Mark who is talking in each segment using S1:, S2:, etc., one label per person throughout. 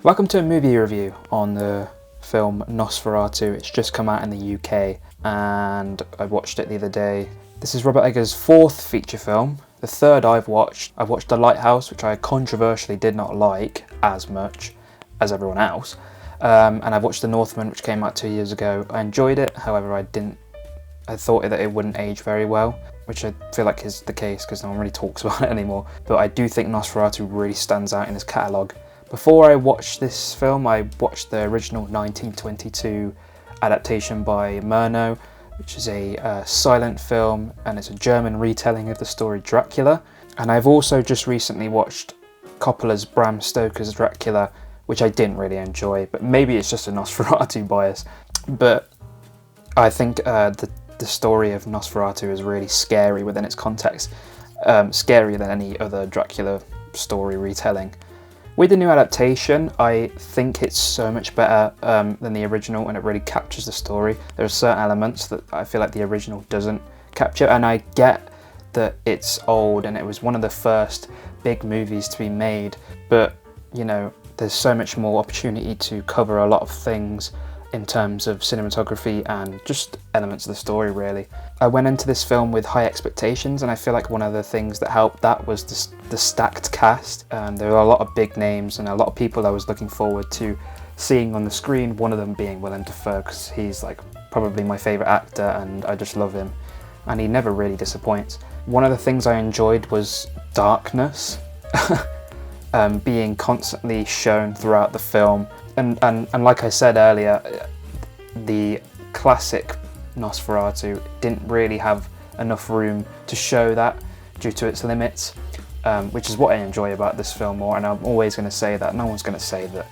S1: Welcome to a movie review on the film Nosferatu. It's just come out in the UK and I watched it the other day. This is Robert Eggers' fourth feature film, the third I've watched. I've watched The Lighthouse, which I controversially did not like as much as everyone else. And I've watched The Northman, which came out 2 years ago. I enjoyed it, however I thought that it wouldn't age very well, which I feel like is the case because no one really talks about it anymore. But I do think Nosferatu really stands out in this catalogue. Before I watched this film, I watched the original 1922 adaptation by Murnau, which is a silent film, and it's a German retelling of the story Dracula. And I've also just recently watched Coppola's Bram Stoker's Dracula, which I didn't really enjoy, but maybe it's just a Nosferatu bias. But I think the story of Nosferatu is really scary within its context, scarier than any other Dracula story retelling. With the new adaptation, I think it's so much better than the original, and it really captures the story. There are certain elements that I feel like the original doesn't capture, and I get that it's old and it was one of the first big movies to be made, but you know, there's so much more opportunity to cover a lot of things in terms of cinematography and just elements of the story, really. I went into this film with high expectations, and I feel like one of the things that helped that was the stacked cast. There were a lot of big names and a lot of people I was looking forward to seeing on the screen, one of them being Willem Dafoe, because he's like probably my favourite actor and I just love him, and he never really disappoints. One of the things I enjoyed was darkness, being constantly shown throughout the film. And like I said earlier, the classic Nosferatu didn't really have enough room to show that due to its limits, which is what I enjoy about this film more, and I'm always going to say that. No one's going to say that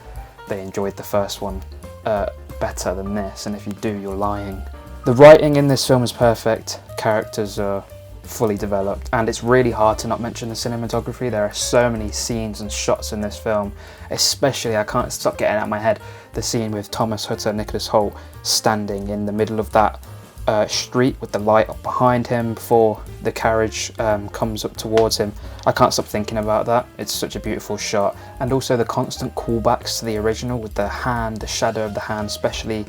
S1: they enjoyed the first one better than this, and if you do, you're lying. The writing in this film is perfect, characters are fully developed, and it's really hard to not mention the cinematography. There are so many scenes and shots in this film, especially, I can't stop getting out of my head, the scene with Thomas Hutter, Nicholas Hoult, standing in the middle of that street with the light up behind him before the carriage comes up towards him. I can't stop thinking about that. It's such a beautiful shot, and also the constant callbacks to the original with the hand, the shadow of the hand, especially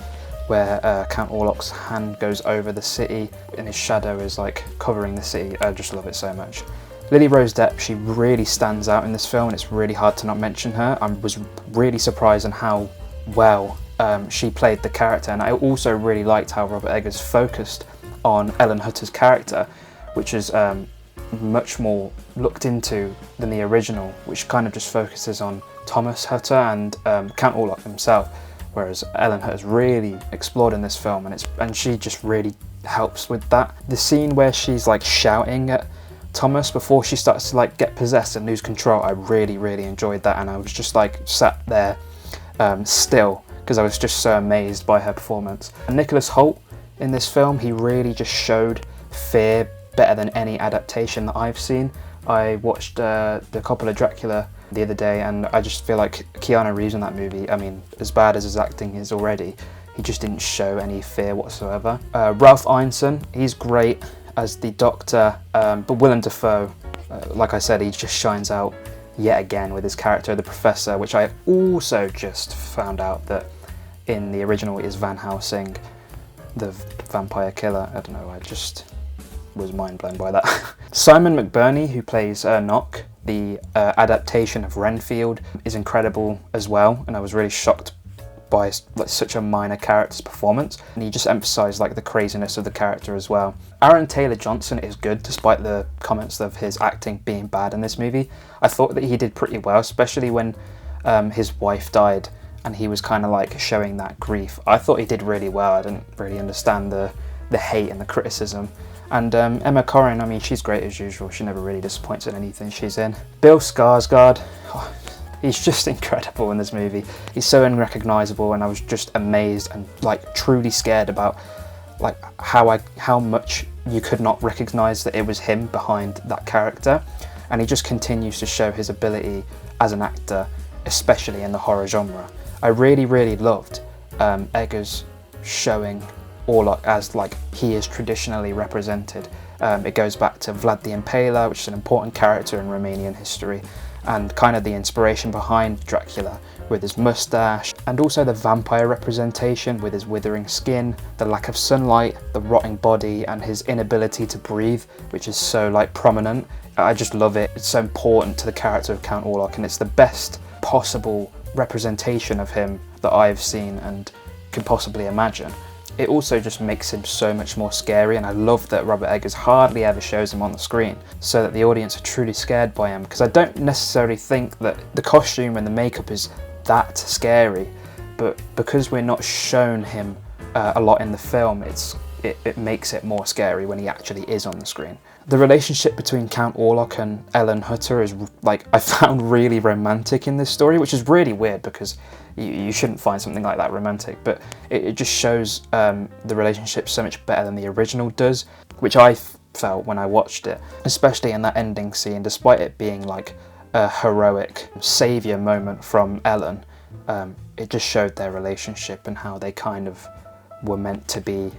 S1: where Count Orlok's hand goes over the city and his shadow is like covering the city. I just love it so much. Lily Rose Depp, she really stands out in this film, and it's really hard to not mention her. I was really surprised on how well she played the character, and I also really liked how Robert Eggers focused on Ellen Hutter's character, which is much more looked into than the original, which kind of just focuses on Thomas Hutter and Count Orlok himself. Whereas Ellen Hutter's really explored in this film, and she just really helps with that. The scene where she's like shouting at Thomas before she starts to like get possessed and lose control, I really enjoyed that, and I was just like sat there still because I was just so amazed by her performance. And Nicholas Hoult in this film, he really just showed fear better than any adaptation that I've seen. I watched the Coppola Dracula the other day, and I just feel like Keanu Reeves in that movie, I mean, as bad as his acting is already, he just didn't show any fear whatsoever. Ralph Ineson, he's great as the Doctor, but Willem Dafoe, like I said, he just shines out yet again with his character, the Professor, which I also just found out that in the original is Van Helsing, the vampire killer. I don't know, I just was mind blown by that. Simon McBurney, who plays Orlok, the adaptation of Renfield, is incredible as well, and I was really shocked by like such a minor character's performance, and he just emphasised like the craziness of the character as well. Aaron Taylor Johnson is good despite the comments of his acting being bad in this movie. I thought that he did pretty well, especially when his wife died and he was kind of like showing that grief. I thought he did really well. I didn't really understand the hate and the criticism. And Emma Corrin, I mean, she's great as usual. She never really disappoints in anything she's in. Bill Skarsgård, he's just incredible in this movie. He's so unrecognisable, and I was just amazed and like truly scared about like how much you could not recognise that it was him behind that character. And he just continues to show his ability as an actor, especially in the horror genre. I really loved Eggers showing Orlok as like he is traditionally represented. It goes back to Vlad the Impaler, which is an important character in Romanian history, and kind of the inspiration behind Dracula, with his mustache, and also the vampire representation with his withering skin, the lack of sunlight, the rotting body, and his inability to breathe, which is so like prominent. I just love it. It's so important to the character of Count Orlok, and it's the best possible representation of him that I've seen and could possibly imagine. It also just makes him so much more scary, and I love that Robert Eggers hardly ever shows him on the screen so that the audience are truly scared by him, because I don't necessarily think that the costume and the makeup is that scary, but because we're not shown him a lot in the film, it makes it more scary when he actually is on the screen. The relationship between Count Orlok and Ellen Hutter is, like, I found really romantic in this story, which is really weird because you shouldn't find something like that romantic, but it just shows the relationship so much better than the original does, which I felt when I watched it, especially in that ending scene. Despite it being like a heroic saviour moment from Ellen, it just showed their relationship and how they kind of were meant to be,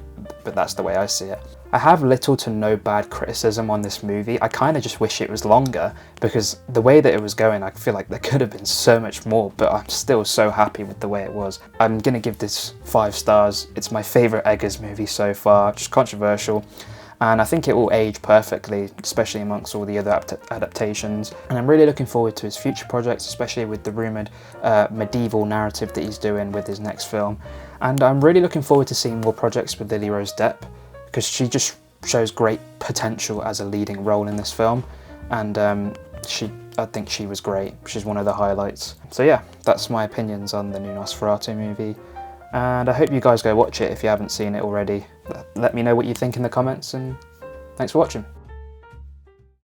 S1: but that's the way I see it. I have little to no bad criticism on this movie. I kind of just wish it was longer, because the way that it was going, I feel like there could have been so much more, but I'm still so happy with the way it was. I'm gonna give this 5 stars. It's my favourite Eggers movie so far, just controversial, and I think it will age perfectly, especially amongst all the other adaptations. And I'm really looking forward to his future projects, especially with the rumoured medieval narrative that he's doing with his next film. And I'm really looking forward to seeing more projects with Lily Rose Depp, because she just shows great potential as a leading role in this film, and I think she was great. She's one of the highlights. So yeah, that's my opinions on the new Nosferatu movie, and I hope you guys go watch it if you haven't seen it already. Let me know what you think in the comments, and thanks for watching.